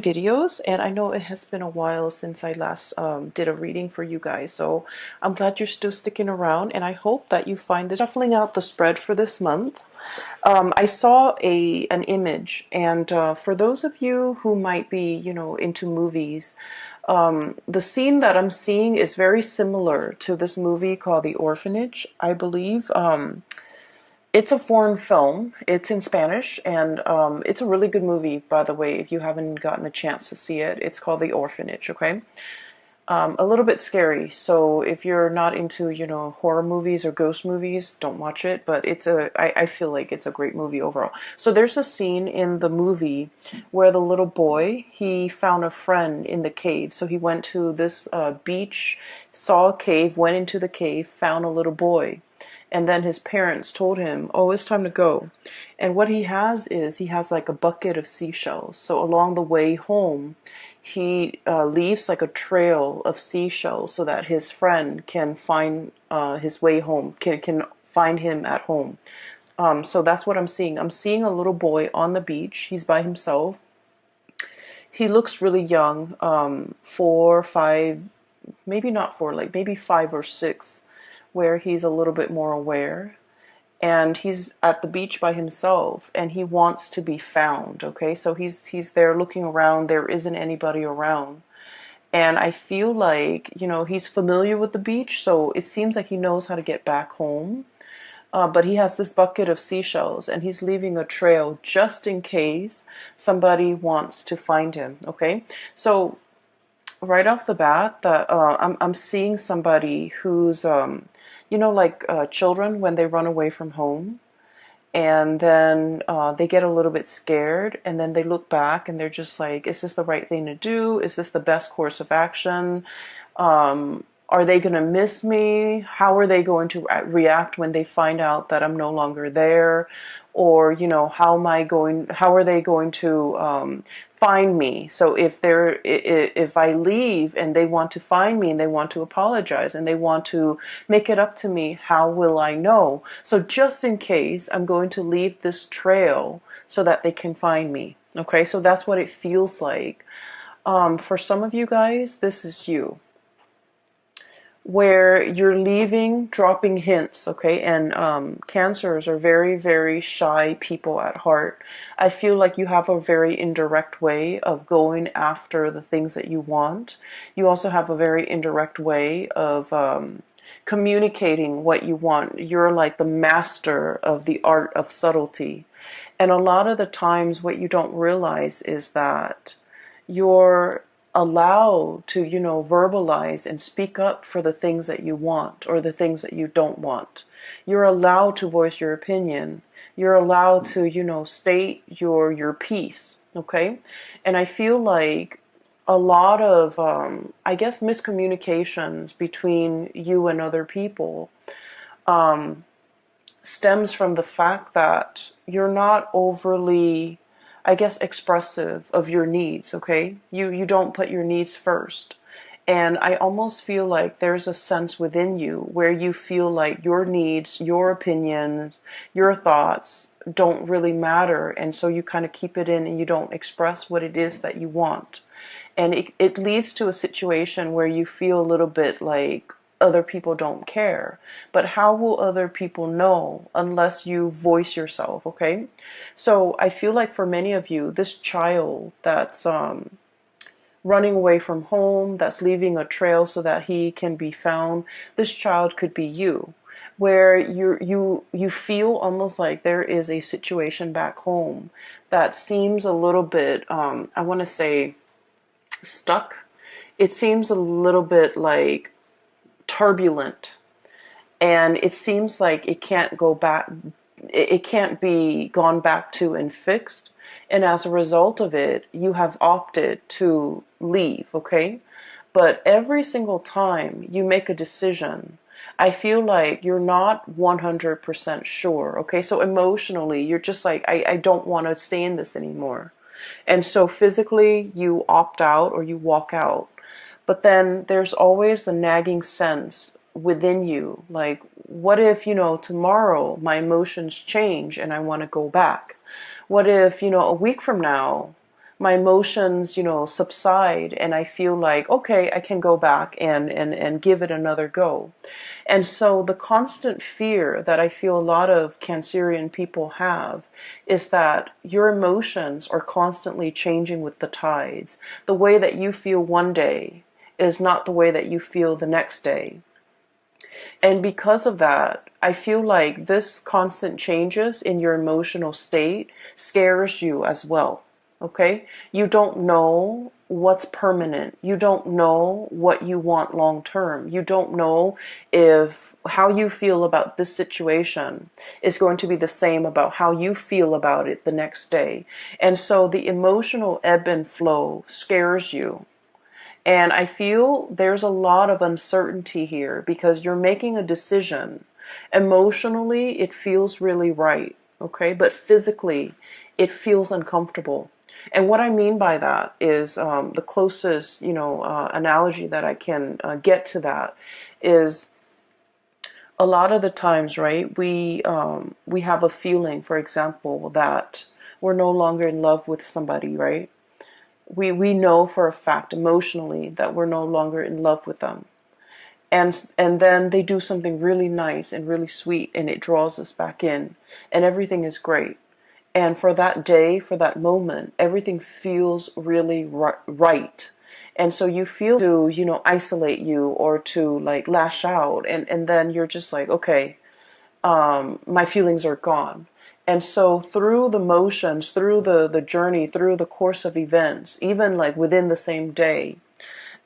videos, and I know it has been a while since I last did a reading for you guys, so I'm glad you're still sticking around, and I hope that you find this. Shuffling out the spread for this month, I saw an image, and for those of you who might be, into movies, the scene that I'm seeing is very similar to this movie called The Orphanage, I believe. It's a foreign film. It's in Spanish, and it's a really good movie, by the way, if you haven't gotten a chance to see it. It's called The Orphanage, okay? A little bit scary, so if you're not into, horror movies or ghost movies, don't watch it, but I feel like it's a great movie overall. So there's a scene in the movie where the little boy, he found a friend in the cave. So he went to this beach, saw a cave, went into the cave, found a little boy. And then his parents told him, oh, it's time to go. And what he has is he has like a bucket of seashells. So along the way home, he leaves like a trail of seashells so that his friend can find his way home, can find him at home. So that's what I'm seeing. I'm seeing a little boy on the beach. He's by himself. He looks really young, 4, 5, maybe not 4, like maybe 5 or 6, where he's a little bit more aware, and he's at the beach by himself, and he wants to be found. Okay, so he's there looking around. There isn't anybody around, and I feel like, he's familiar with the beach, so it seems like he knows how to get back home. But he has this bucket of seashells, and he's leaving a trail just in case somebody wants to find him. Okay, so right off the bat, that I'm seeing somebody who's like children when they run away from home, and then they get a little bit scared, and then they look back and they're just like, is this the right thing to do? Is this the best course of action? Are they going to miss me? How are they going to react when they find out that I'm no longer there? Or, how are they going to find me? So if I leave and they want to find me and they want to apologize and they want to make it up to me, how will I know? So just in case, I'm going to leave this trail so that they can find me. Okay, so that's what it feels like. For some of you guys, this is you, where you're leaving, dropping hints, okay? And Cancers are very, very shy people at heart. I feel like you have a very indirect way of going after the things that you want. You also have a very indirect way of communicating what you want. You're like the master of the art of subtlety. And a lot of the times what you don't realize is that you're allowed to, verbalize and speak up for the things that you want or the things that you don't want. You're allowed to voice your opinion. You're allowed to, state your piece, okay? And I feel like a lot of, I guess, miscommunications between you and other people stems from the fact that you're not overly, I guess, expressive of your needs, okay? You don't put your needs first. And I almost feel like there's a sense within you where you feel like your needs, your opinions, your thoughts don't really matter. And so you kind of keep it in and you don't express what it is that you want. And it leads to a situation where you feel a little bit like other people don't care. But how will other people know unless you voice yourself, okay? So I feel like for many of you, this child that's running away from home, that's leaving a trail so that he can be found, this child could be you, where you feel almost like there is a situation back home that seems a little bit, I want to say, stuck. It seems a little bit like turbulent, and it seems like it can't go back, it can't be gone back to and fixed, and as a result of it, you have opted to leave, okay? But every single time you make a decision, I feel like you're not 100% sure, okay? So emotionally, you're just like, I don't want to stay in this anymore. And so physically, you opt out or you walk out. But then there's always the nagging sense within you, like, what if, tomorrow my emotions change and I want to go back? What if, a week from now my emotions, subside, and I feel like, okay, I can go back and give it another go. And so the constant fear that I feel a lot of Cancerian people have is that your emotions are constantly changing with the tides. The way that you feel one day is not the way that you feel the next day. And because of that, I feel like this constant changes in your emotional state scares you as well. Okay? You don't know what's permanent. You don't know what you want long term. You don't know if how you feel about this situation is going to be the same about how you feel about it the next day. And so the emotional ebb and flow scares you. And I feel there's a lot of uncertainty here because you're making a decision. Emotionally, it feels really right, okay? But physically, it feels uncomfortable. And what I mean by that is the closest, analogy that I can get to that is a lot of the times, right? We have a feeling, for example, that we're no longer in love with somebody, right? We know for a fact emotionally that we're no longer in love with them. And then they do something really nice and really sweet and it draws us back in and everything is great. And for that day, for that moment, everything feels really right. And so you feel to, isolate you or to like lash out. And then you're just like, okay, my feelings are gone. And so through the motions, through the journey, through the course of events, even like within the same day,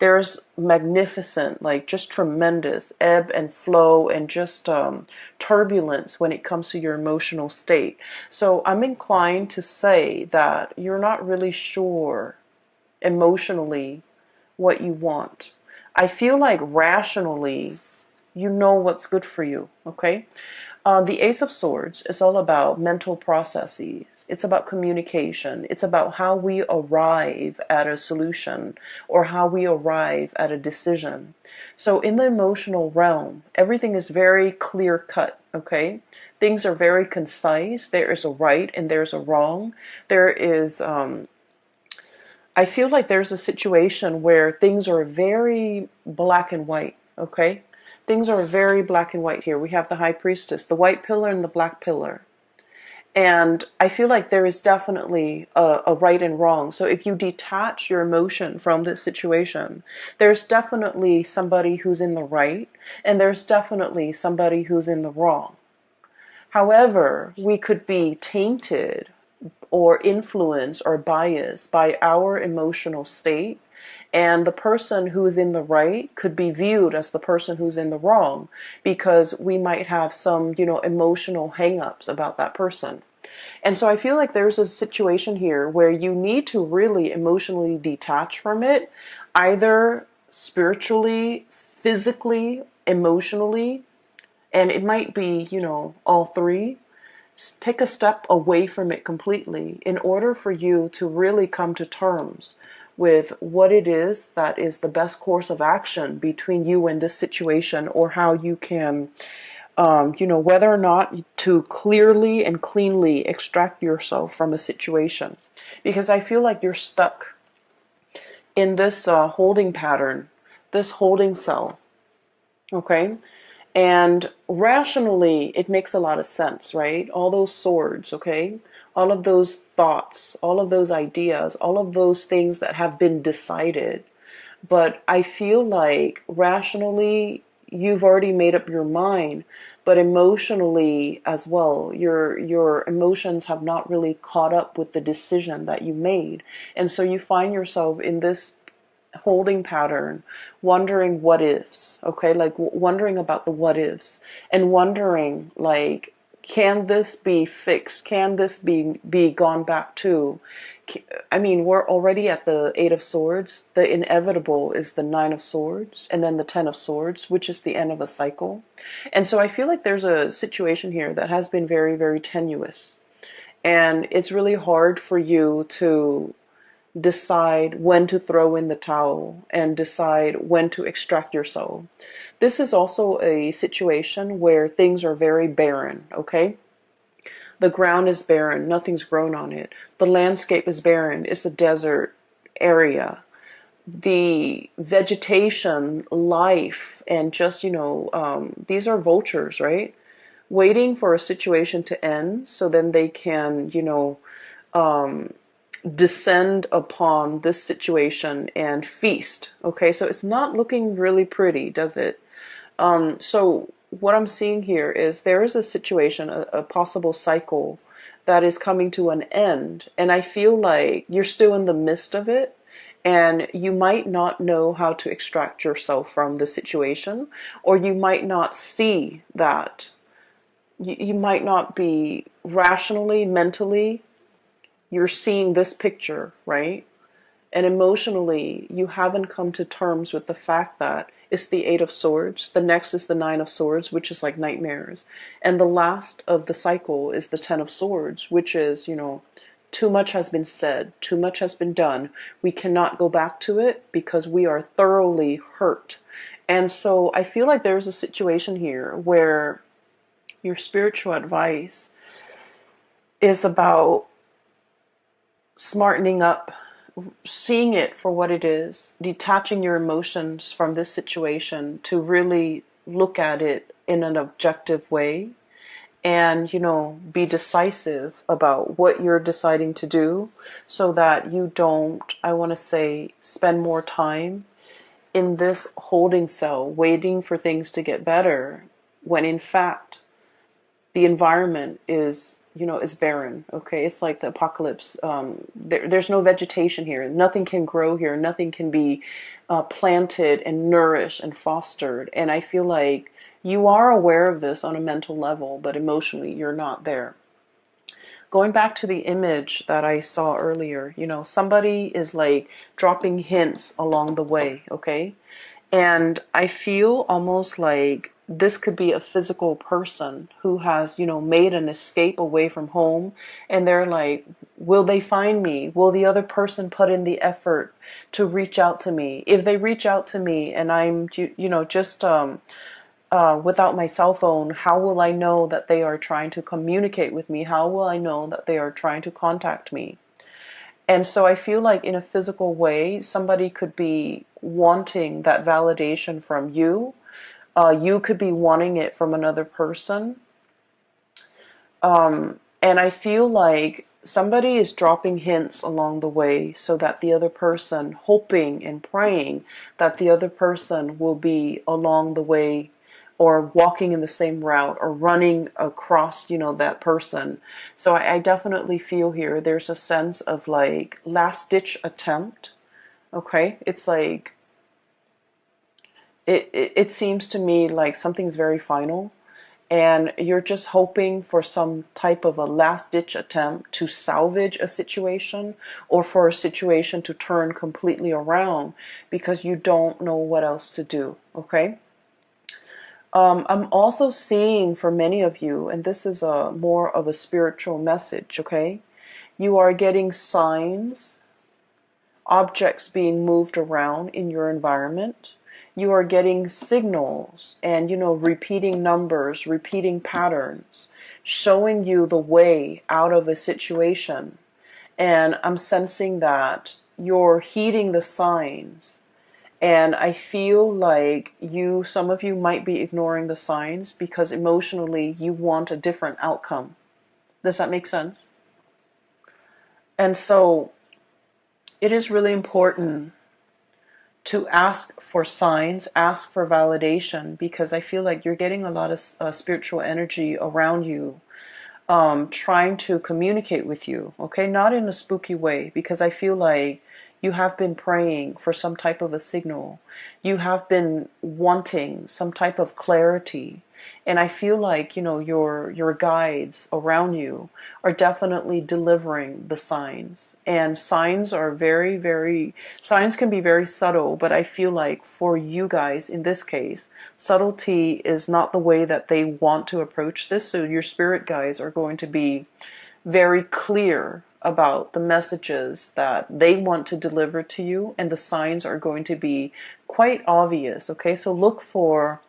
there's magnificent, like just tremendous ebb and flow and just turbulence when it comes to your emotional state. So I'm inclined to say that you're not really sure emotionally what you want. I feel like rationally, you know what's good for you, okay? The Ace of Swords is all about mental processes. It's about communication. It's about how we arrive at a solution or how we arrive at a decision. So in the emotional realm, everything is very clear cut, okay? Things are very concise. There is a right and there's a wrong. There is, I feel like there's a situation where things are very black and white, okay? Things are very black and white here. We have the High Priestess, the white pillar and the black pillar. And I feel like there is definitely a right and wrong. So if you detach your emotion from this situation, there's definitely somebody who's in the right, and there's definitely somebody who's in the wrong. However, we could be tainted or influenced or biased by our emotional state. And the person who is in the right could be viewed as the person who's in the wrong because we might have some, emotional hang-ups about that person. And so I feel like there's a situation here where you need to really emotionally detach from it, either spiritually, physically, emotionally, and it might be, all three. Take a step away from it completely in order for you to really come to terms with what it is that is the best course of action between you and this situation, or how you can, whether or not to clearly and cleanly extract yourself from a situation. Because I feel like you're stuck in this holding pattern, this holding cell, okay? And rationally, it makes a lot of sense, right? All those swords, okay? All of those thoughts, all of those ideas, all of those things that have been decided. But I feel like rationally, you've already made up your mind, but emotionally as well, your emotions have not really caught up with the decision that you made. And so you find yourself in this holding pattern, wondering what ifs, okay? Like wondering about the what ifs and wondering like, can this be fixed? Can this be gone back to? I mean, we're already at the Eight of Swords. The inevitable is the Nine of Swords and then the Ten of Swords, which is the end of a cycle. And so I feel like there's a situation here that has been very, very tenuous. And it's really hard for you to decide when to throw in the towel and decide when to extract your soul. This is also a situation where things are very barren, okay? The ground is barren. Nothing's grown on it. The landscape is barren. It's a desert area. The vegetation, life, and just, these are vultures, right? Waiting for a situation to end so then they can, descend upon this situation and feast. Okay, so it's not looking really pretty, does it? So what I'm seeing here is there is a situation, a possible cycle that is coming to an end, and I feel like you're still in the midst of it, and you might not know how to extract yourself from the situation, or you might not see that. You might not be rationally, mentally, you're seeing this picture, right? And emotionally, you haven't come to terms with the fact that it's the Eight of Swords. The next is the Nine of Swords, which is like nightmares. And the last of the cycle is the Ten of Swords, which is, too much has been said, too much has been done. We cannot go back to it because we are thoroughly hurt. And so I feel like there's a situation here where your spiritual advice is about smartening up, seeing it for what it is, detaching your emotions from this situation to really look at it in an objective way and, be decisive about what you're deciding to do so that you don't, I want to say, spend more time in this holding cell waiting for things to get better when in fact the environment is barren. Okay, it's like the apocalypse. There's no vegetation here. Nothing can grow here. Nothing can be planted and nourished and fostered. And I feel like you are aware of this on a mental level, but emotionally you're not there. Going back to the image that I saw earlier, somebody is like dropping hints along the way. Okay, and I feel almost like this could be a physical person who has, made an escape away from home. And they're like, will they find me? Will the other person put in the effort to reach out to me? If they reach out to me and I'm, just without my cell phone, how will I know that they are trying to communicate with me? How will I know that they are trying to contact me? And so I feel like in a physical way, somebody could be wanting that validation from you. You could be wanting it from another person. And I feel like somebody is dropping hints along the way so that the other person, hoping and praying that the other person will be along the way or walking in the same route or running across, that person. So I definitely feel here there's a sense of like last ditch attempt. Okay, it's like it seems to me like something's very final and you're just hoping for some type of a last ditch attempt to salvage a situation or for a situation to turn completely around because you don't know what else to do. Okay. I'm also seeing for many of you, and this is a more of a spiritual message. Okay. You are getting signs, objects being moved around in your environment. You are getting signals and, repeating numbers, repeating patterns, showing you the way out of a situation. And I'm sensing that you're heeding the signs. And I feel like some of you might be ignoring the signs because emotionally you want a different outcome. Does that make sense? And so it is really important to ask for signs, ask for validation, because I feel like you're getting a lot of spiritual energy around you, trying to communicate with you, okay? Not in a spooky way, because I feel like you have been praying for some type of a signal. You have been wanting some type of clarity. And I feel like, your guides around you are definitely delivering the signs. And signs are signs can be very subtle, but I feel like for you guys, in this case, subtlety is not the way that they want to approach this. So your spirit guides are going to be very clear about the messages that they want to deliver to you, and the signs are going to be quite obvious. Okay, so look for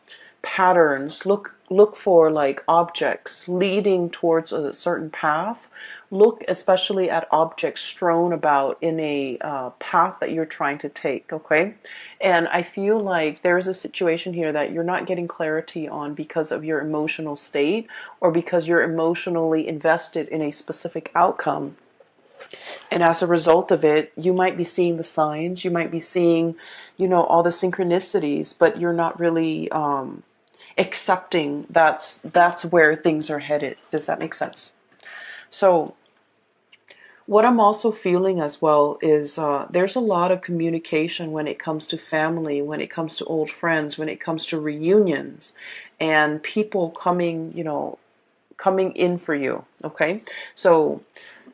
patterns, look for like objects leading towards a certain path. Look especially at objects strewn about in a path that you're trying to take, okay? And I feel like there's a situation here that you're not getting clarity on because of your emotional state, or because you're emotionally invested in a specific outcome. And as a result of it, you might be seeing the signs, you might be seeing, all the synchronicities, but you're not really accepting that's where things are headed. Does that make sense? So what I'm also feeling as well is there's a lot of communication when it comes to family, when it comes to old friends, when it comes to reunions, and people coming in for you. Okay, so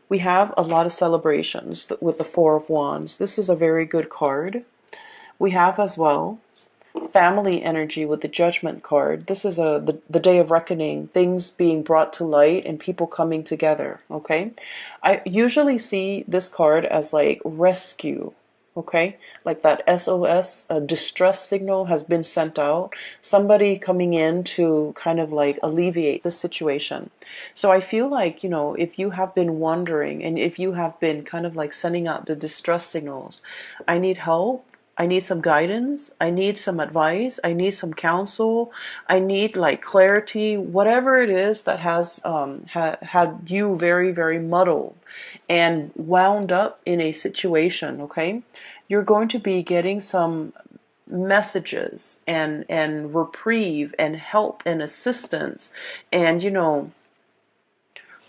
we have a lot of celebrations with the Four of Wands. This is a very good card. We have as well family energy with the Judgment card. This is the day of reckoning, things being brought to light and people coming together, okay? I usually see this card as like rescue, okay? Like that SOS, a distress signal has been sent out. Somebody coming in to kind of like alleviate the situation. So I feel like, if you have been wondering and if you have been kind of like sending out the distress signals, I need help, I need some guidance, I need some advice, I need some counsel, I need like clarity, whatever it is that has had you very, very muddled and wound up in a situation, okay? You're going to be getting some messages and reprieve and help and assistance, and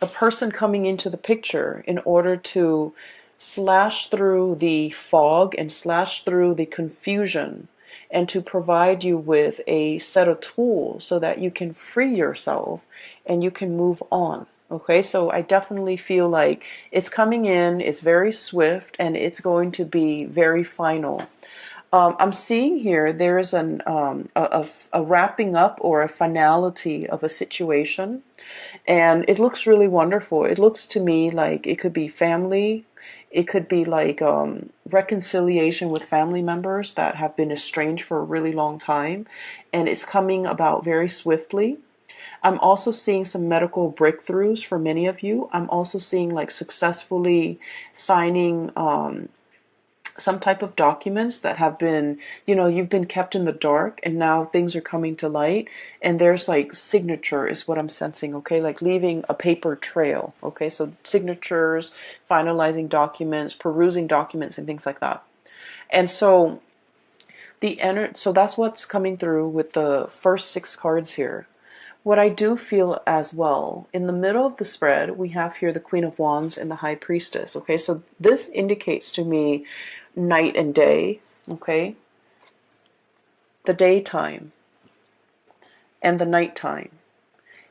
a person coming into the picture in order to slash through the fog and slash through the confusion, and to provide you with a set of tools so that you can free yourself and you can move on. Okay, so I definitely feel like it's coming in, it's very swift, and it's going to be very final. I'm seeing here there's a wrapping up or a finality of a situation, and it looks really wonderful. It looks to me like it could be family, it could be like reconciliation with family members that have been estranged for a really long time, and it's coming about very swiftly. I'm also seeing some medical breakthroughs for many of you. I'm also seeing like successfully signing some type of documents that have been, you've been kept in the dark, and now things are coming to light, and there's like signature is what I'm sensing, okay? Like leaving a paper trail, okay? So signatures, finalizing documents, perusing documents, and things like that. And so so that's what's coming through with the first 6 cards here. What I do feel as well, in the middle of the spread, we have here the Queen of Wands and the High Priestess, okay? So this indicates to me night and day, okay? The daytime and the nighttime.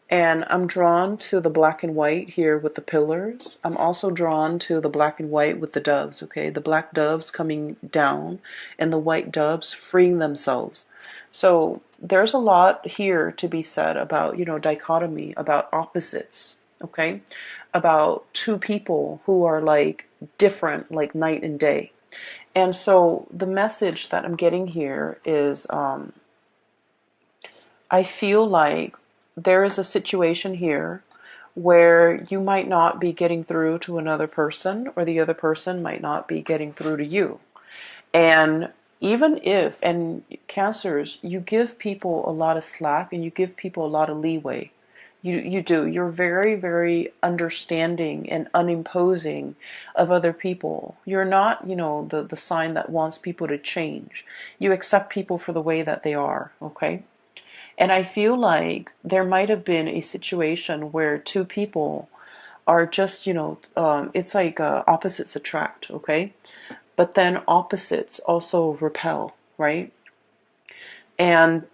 And I'm drawn to the black and white here with the pillars. I'm also drawn to the black and white with the doves, okay? The black doves coming down and the white doves freeing themselves. So there's a lot here to be said about, dichotomy, about opposites, okay? About two people who are like different, like night and day. And so the message that I'm getting here is I feel like there is a situation here where you might not be getting through to another person, or the other person might not be getting through to you. And even if, and Cancers, you give people a lot of slack and you give people a lot of leeway. You do. You're very, very understanding and unimposing of other people. You're not, the sign that wants people to change. You accept people for the way that they are, okay? And I feel like there might have been a situation where two people are just, it's like opposites attract, okay? But then opposites also repel, right? And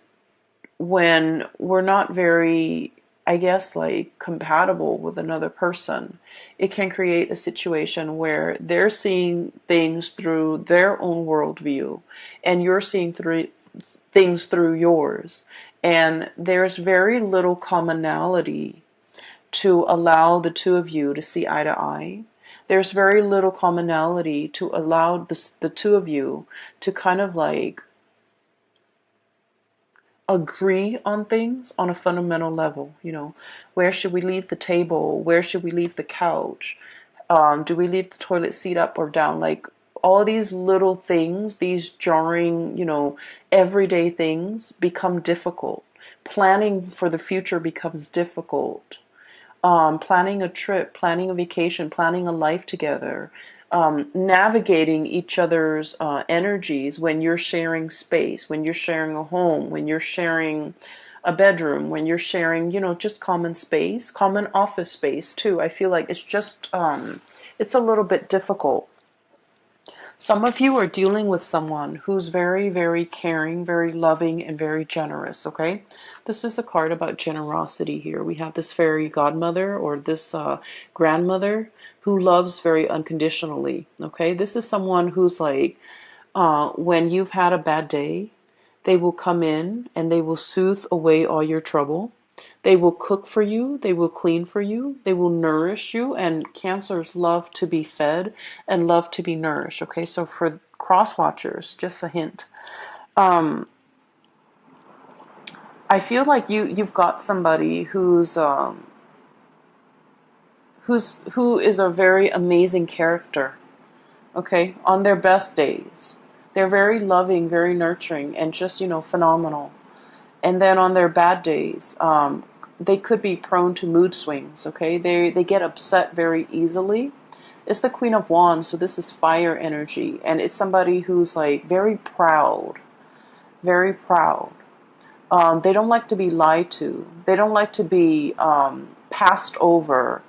when we're not very, I guess, like compatible with another person, it can create a situation where they're seeing things through their own worldview and you're seeing things through yours. And there's very little commonality to allow the two of you to see eye to eye. There's very little commonality to allow the two of you to kind of like agree on things on a fundamental level. You know, where should we leave the table? Where should we leave the couch? Do we leave the toilet seat up or down? Like all these little things, these jarring, you know, everyday things become difficult. Planning for the future becomes difficult. Planning a trip, planning a vacation, planning a life together, navigating each other's energies when you're sharing space, when you're sharing a home, when you're sharing a bedroom, when you're sharing, you know, just common space, common office space too. I feel like it's just, it's a little bit difficult. Some of you are dealing with someone who's very, very caring, very loving, and very generous, okay? This is a card about generosity here. We have this fairy godmother or this grandmother who loves very unconditionally, okay? This is someone who's like, when you've had a bad day, they will come in and they will soothe away all your trouble. They will cook for you, they will clean for you, they will nourish you, and cancers love to be fed and love to be nourished. Okay, so for cross watchers, just a hint. I feel like you've got somebody who is a very amazing character. Okay, on their best days, they're very loving, very nurturing, and just, you know, phenomenal. And then on their bad days, they could be prone to mood swings, okay? They get upset very easily. It's the Queen of Wands, so this is fire energy. And it's somebody who's like very proud, very proud. They don't like to be lied to. They don't like to be passed over.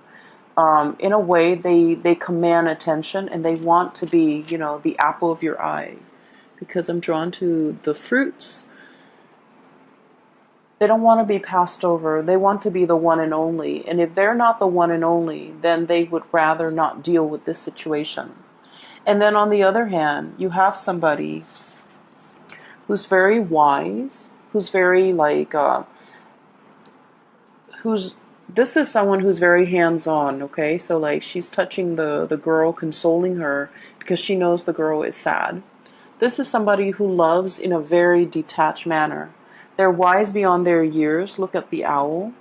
In a way, they command attention and they want to be, you know, the apple of your eye. Because I'm drawn to the fruits. They don't want to be passed over. They want to be the one and only. And if they're not the one and only, then they would rather not deal with this situation. And then on the other hand, you have somebody who's very wise, who's very like, this is someone who's very hands-on, okay? So like she's touching the girl, consoling her because she knows the girl is sad. This is somebody who loves in a very detached manner. They're wise beyond their years. Look at the owl.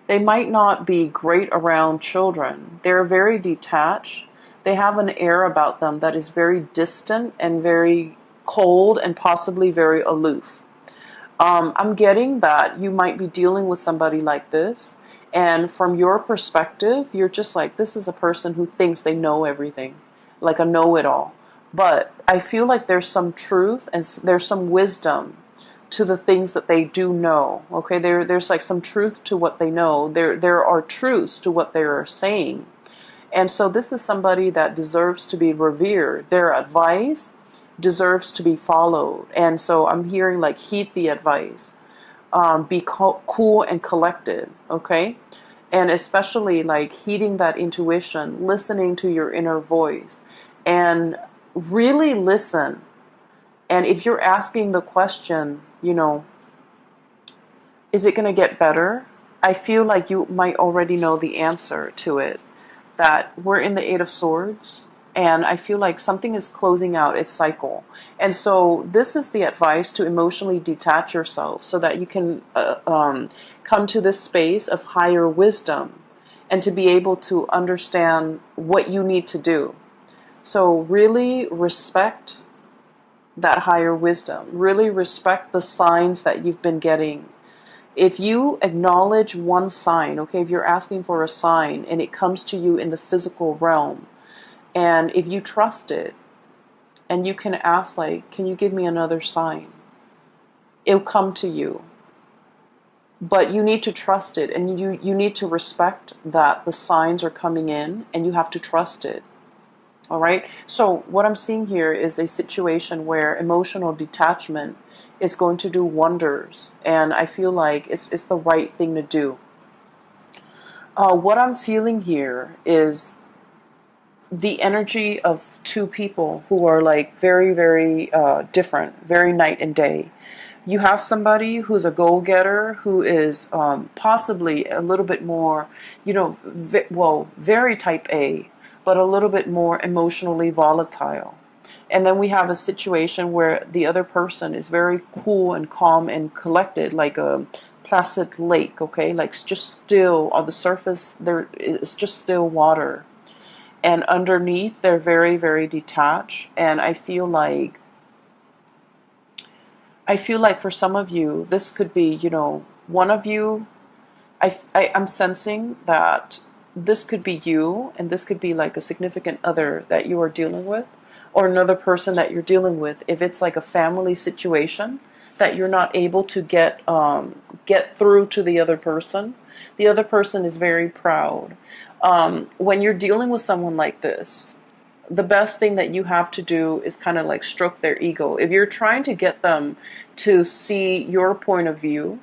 They might not be great around children. They're very detached. They have an air about them that is very distant and very cold and possibly very aloof. I'm getting that you might be dealing with somebody like this. And from your perspective, you're just like, this is a person who thinks they know everything, like a know-it-all. But I feel like there's some truth and there's some wisdom to the things that they do know. Okay, there's like some truth to what they know. There are truths to what they are saying. And so this is somebody that deserves to be revered. Their advice deserves to be followed. And so I'm hearing like heed the advice. Be cool and collected, okay? And especially like heeding that intuition, listening to your inner voice, and really listen. And if you're asking the question, you know, is it going to get better? I feel like you might already know the answer to it. That we're in the Eight of Swords, and I feel like something is closing out its cycle. And so this is the advice to emotionally detach yourself so that you can come to this space of higher wisdom and to be able to understand what you need to do. So really respect that higher wisdom. Really respect the signs that you've been getting. If you acknowledge one sign, okay, if you're asking for a sign and it comes to you in the physical realm, and if you trust it, and you can ask like, can you give me another sign? It'll come to you. But you need to trust it, and you need to respect that the signs are coming in, and you have to trust it. All right. So what I'm seeing here is a situation where emotional detachment is going to do wonders, and I feel like it's the right thing to do. What I'm feeling here is the energy of two people who are like very, very different, very night and day. You have somebody who's a goal-getter, who is possibly a little bit more, you know, very type A, but a little bit more emotionally volatile. And then we have a situation where the other person is very cool and calm and collected, like a placid lake, okay? Like just still on the surface, there is just still water. And underneath, they're very, very detached. And I feel like for some of you, this could be, one of you. I'm sensing that this could be you, and this could be like a significant other that you are dealing with, or another person that you're dealing with. If it's like a family situation that you're not able to get through to the other person is very proud. When you're dealing with someone like this, the best thing that you have to do is kind of like stroke their ego. If you're trying to get them to see your point of view,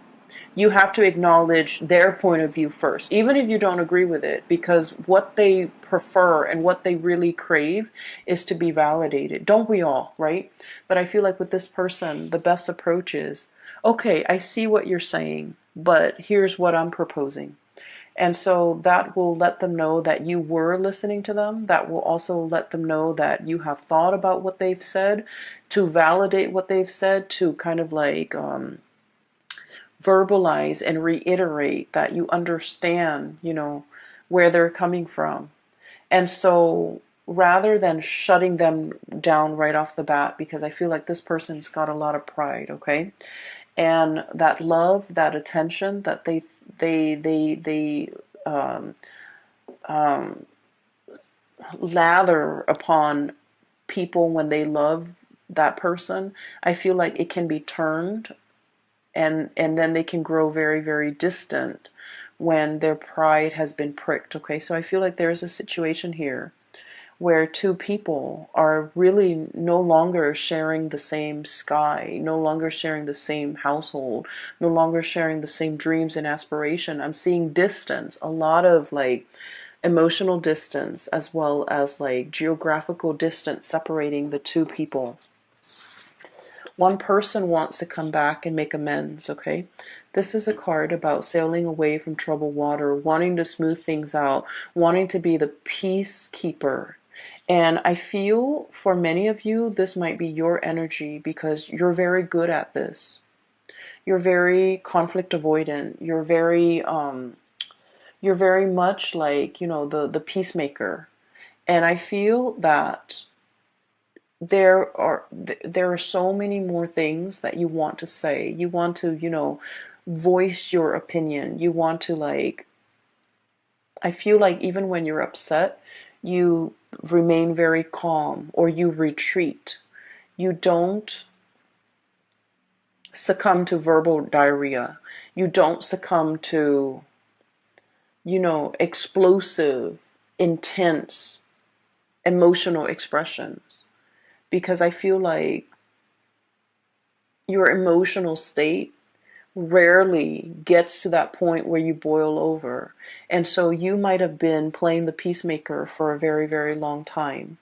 you have to acknowledge their point of view first, even if you don't agree with it, because what they prefer and what they really crave is to be validated. Don't we all, right? But I feel like with this person, the best approach is, okay, I see what you're saying, but here's what I'm proposing. And so that will let them know that you were listening to them. That will also let them know that you have thought about what they've said, to validate what they've said, to kind of like verbalize and reiterate that you understand, where they're coming from. And so rather than shutting them down right off the bat, because I feel like this person's got a lot of pride, okay? And that love, that attention that they lather upon people when they love that person, I feel like it can be turned, and then they can grow very, very distant when their pride has been pricked. Okay, so I feel like there's a situation here where two people are really no longer sharing the same sky, no longer sharing the same household, no longer sharing the same dreams and aspiration. I'm seeing distance, a lot of like emotional distance, as well as like geographical distance separating the two people. One person wants to come back and make amends, okay? This is a card about sailing away from troubled water, wanting to smooth things out, wanting to be the peacekeeper. And I feel for many of you, this might be your energy because you're very good at this. You're very conflict avoidant. You're very much like, the peacemaker. And I feel that there are so many more things that you want to say. You want to, voice your opinion. You want to like, I feel like even when you're upset, you remain very calm, or you retreat. You don't succumb to verbal diarrhea. You don't succumb to, explosive, intense, emotional expressions. Because I feel like your emotional state rarely gets to that point where you boil over. And so you might have been playing the peacemaker for a very, very long time.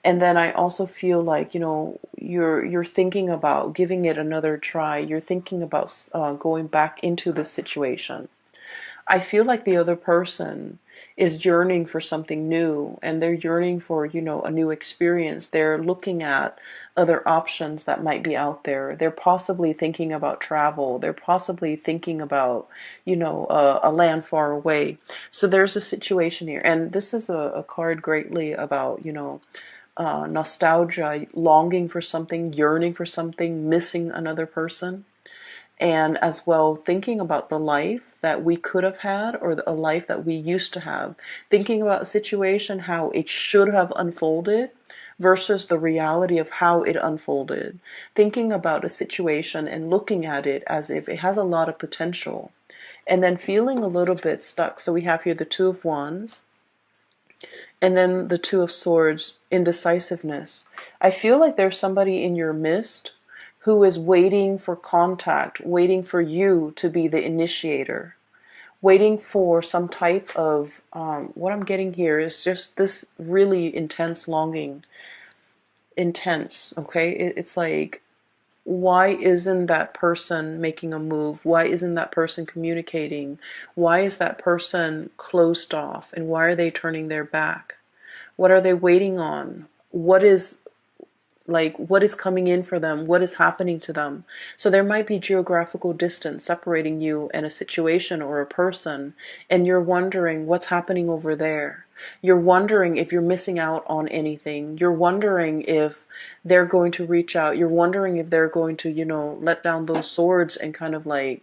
And then I also feel like, you're thinking about giving it another try. You're thinking about going back into the situation. I feel like the other person is yearning for something new, and they're yearning for, a new experience. They're looking at other options that might be out there. They're possibly thinking about travel. They're possibly thinking about, a land far away. So there's a situation here. And this is a card greatly about, nostalgia, longing for something, yearning for something, missing another person. And as well, thinking about the life that we could have had, or a life that we used to have. Thinking about a situation, how it should have unfolded versus the reality of how it unfolded. Thinking about a situation and looking at it as if it has a lot of potential. And then feeling a little bit stuck. So we have here the Two of Wands, and then the Two of Swords, indecisiveness. I feel like there's somebody in your midst who is waiting for contact, waiting for you to be the initiator, waiting for some type of, what I'm getting here is just this really intense longing. Intense, okay? It's like, why isn't that person making a move? Why isn't that person communicating? Why is that person closed off? And why are they turning their back? What are they waiting on? What is like what is coming in for them, what is happening to them. So there might be geographical distance separating you and a situation or a person, and you're wondering what's happening over there. You're wondering if you're missing out on anything. You're wondering if they're going to reach out. You're wondering if they're going to, let down those swords and kind of like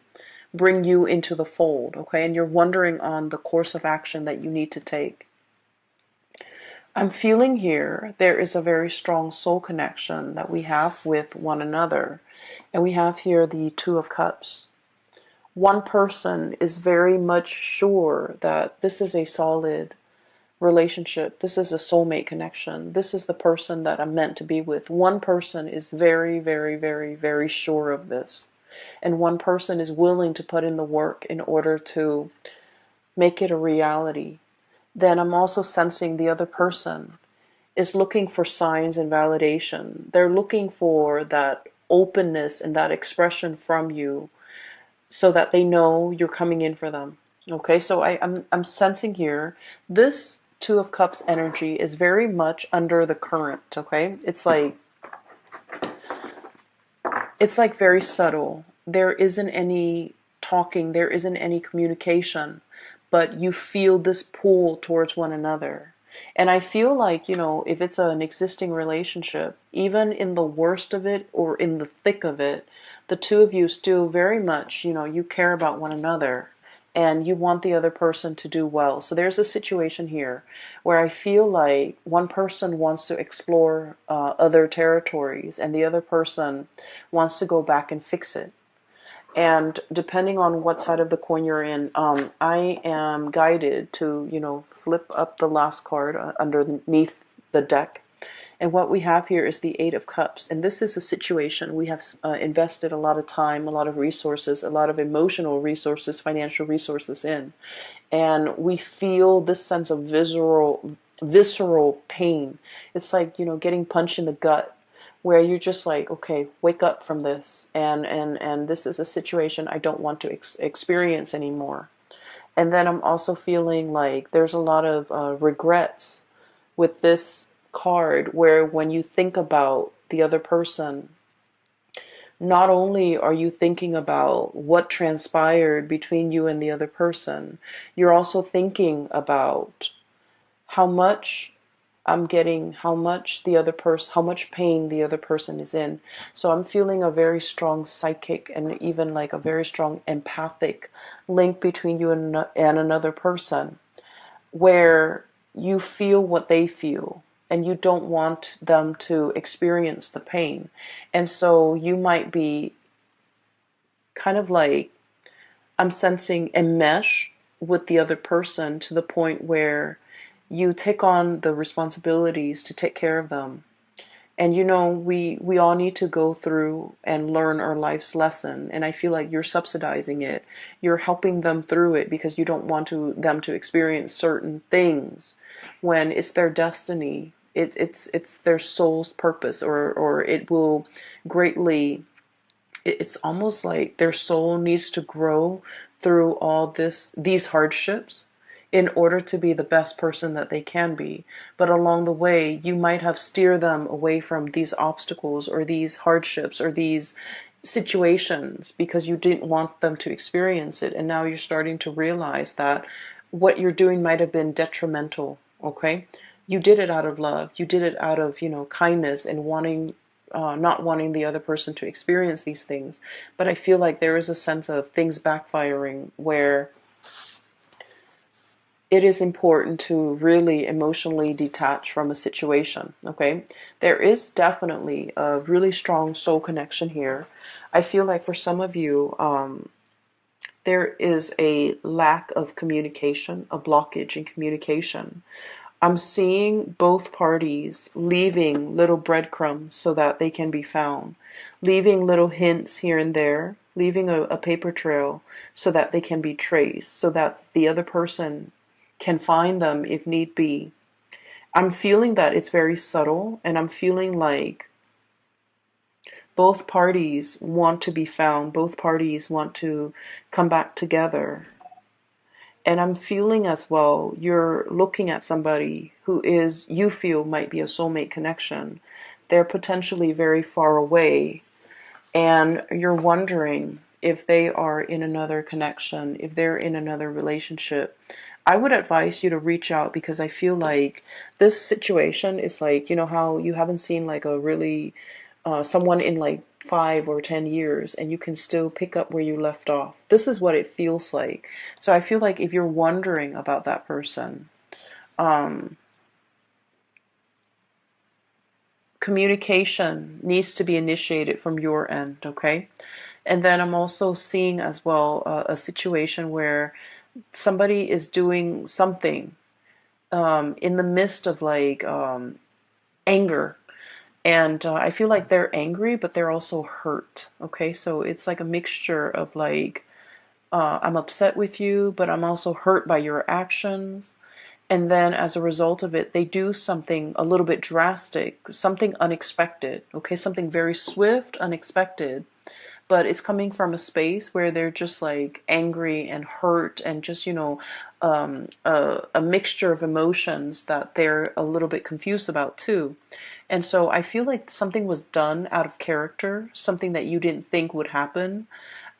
bring you into the fold, okay? And you're wondering on the course of action that you need to take. I'm feeling here there is a very strong soul connection that we have with one another. And we have here the Two of Cups. One person is very much sure that this is a solid relationship. This is a soulmate connection. This is the person that I'm meant to be with. One person is very, very, very, very sure of this. And one person is willing to put in the work in order to make it a reality. Then I'm also sensing the other person is looking for signs and validation. They're looking for that openness and that expression from you so that they know you're coming in for them. Okay, so I'm sensing here this Two of Cups energy is very much under the current, okay? It's like very subtle. There isn't any talking, there isn't any communication, but you feel this pull towards one another. And I feel like, if it's an existing relationship, even in the worst of it or in the thick of it, the two of you still very much, you care about one another and you want the other person to do well. So there's a situation here where I feel like one person wants to explore other territories and the other person wants to go back and fix it. And depending on what side of the coin you're in, I am guided to, flip up the last card underneath the deck. And what we have here is the Eight of Cups. And this is a situation we have invested a lot of time, a lot of resources, a lot of emotional resources, financial resources in. And we feel this sense of visceral pain. It's like, getting punched in the gut, where you're just like, okay, wake up from this. And this is a situation I don't want to experience anymore. And then I'm also feeling like there's a lot of regrets with this card, where when you think about the other person, not only are you thinking about what transpired between you and the other person, you're also thinking about how much I'm getting, how much pain the other person is in. So I'm feeling a very strong psychic and even like a very strong empathic link between you and another person, where you feel what they feel and you don't want them to experience the pain. And so you might be kind of like, I'm sensing a mesh with the other person to the point where you take on the responsibilities to take care of them. And we all need to go through and learn our life's lesson. And I feel like you're subsidizing it. You're helping them through it because you don't want them to experience certain things when it's their destiny. It's their soul's purpose, or it will greatly, it's almost like their soul needs to grow through all these hardships in order to be the best person that they can be. But along the way, you might have steered them away from these obstacles or these hardships or these situations because you didn't want them to experience it. And now you're starting to realize that what you're doing might have been detrimental, okay? You did it out of love. You did it out of, kindness and not wanting the other person to experience these things. But I feel like there is a sense of things backfiring where it is important to really emotionally detach from a situation, okay? There is definitely a really strong soul connection here. I feel like for some of you, there is a lack of communication, a blockage in communication. I'm seeing both parties leaving little breadcrumbs so that they can be found, leaving little hints here and there, leaving a paper trail so that they can be traced, so that the other person can find them if need be. I'm feeling that it's very subtle, and I'm feeling like both parties want to be found, both parties want to come back together. And I'm feeling as well, you're looking at somebody who you feel might be a soulmate connection, they're potentially very far away, and you're wondering if they are in another connection, if they're in another relationship, I would advise you to reach out, because I feel like this situation is like, you know how you haven't seen like a really someone in like 5 or 10 years, and you can still pick up where you left off. This is what it feels like. So I feel like if you're wondering about that person, um, communication needs to be initiated from your end, okay? And then I'm also seeing as well a situation where somebody is doing something in the midst of like anger. And I feel like they're angry, but they're also hurt. Okay, so it's like a mixture of like, I'm upset with you, but I'm also hurt by your actions. And then as a result of it, they do something a little bit drastic, something unexpected. Okay, something very swift, unexpected, but it's coming from a space where they're just like angry and hurt, and just, you know, a mixture of emotions that they're a little bit confused about too. And so I feel like something was done out of character, something that you didn't think would happen,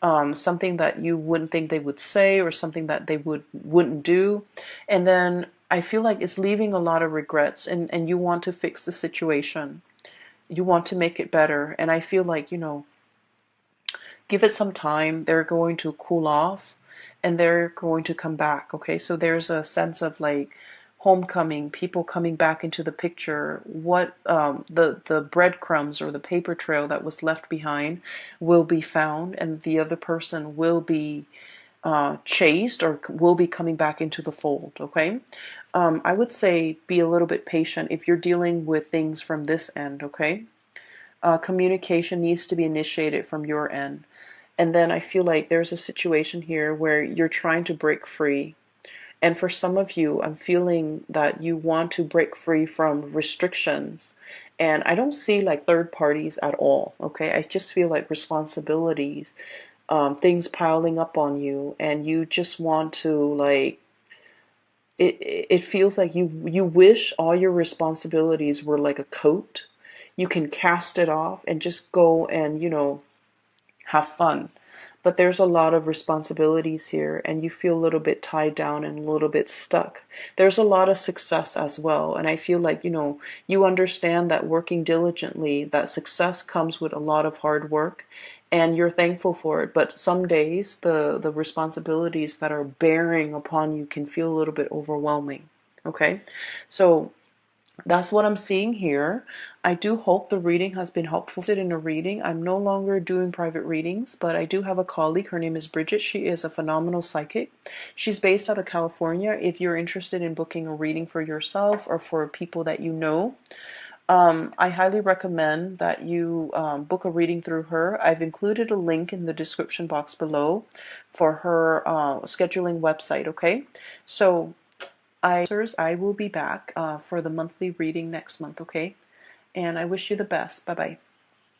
something that you wouldn't think they would say, or something that they wouldn't do. And then I feel like it's leaving a lot of regrets, and you want to fix the situation. You want to make it better. And I feel like, you know, give it some time. They're going to cool off, and they're going to come back. Okay, so there's a sense of like homecoming, people coming back into the picture. What the breadcrumbs or the paper trail that was left behind will be found, and the other person will be chased, or will be coming back into the fold. Okay, I would say be a little bit patient if you're dealing with things from this end. Okay, communication needs to be initiated from your end. And then I feel like there's a situation here where you're trying to break free. And for some of you, I'm feeling that you want to break free from restrictions. And I don't see like third parties at all. Okay, I just feel like responsibilities, things piling up on you, and you just want to like, it feels like you wish all your responsibilities were like a coat. You can cast it off and just go and, you know, have fun. But there's a lot of responsibilities here, and you feel a little bit tied down and a little bit stuck. There's a lot of success as well, and I feel like, you know, you understand that working diligently, that success comes with a lot of hard work, and you're thankful for it. But some days the responsibilities that are bearing upon you can feel a little bit overwhelming. Okay, so that's what I'm seeing here. I do hope the reading has been helpful. In a reading, I'm no longer doing private readings, but I do have a colleague. Her name is Bridget. She is a phenomenal psychic. She's based out of California. If you're interested in booking a reading for yourself or for people that you know, I highly recommend that you book a reading through her. I've included a link in the description box below for her scheduling website. Okay, so I will be back for the monthly reading next month, okay? And I wish you the best. Bye-bye.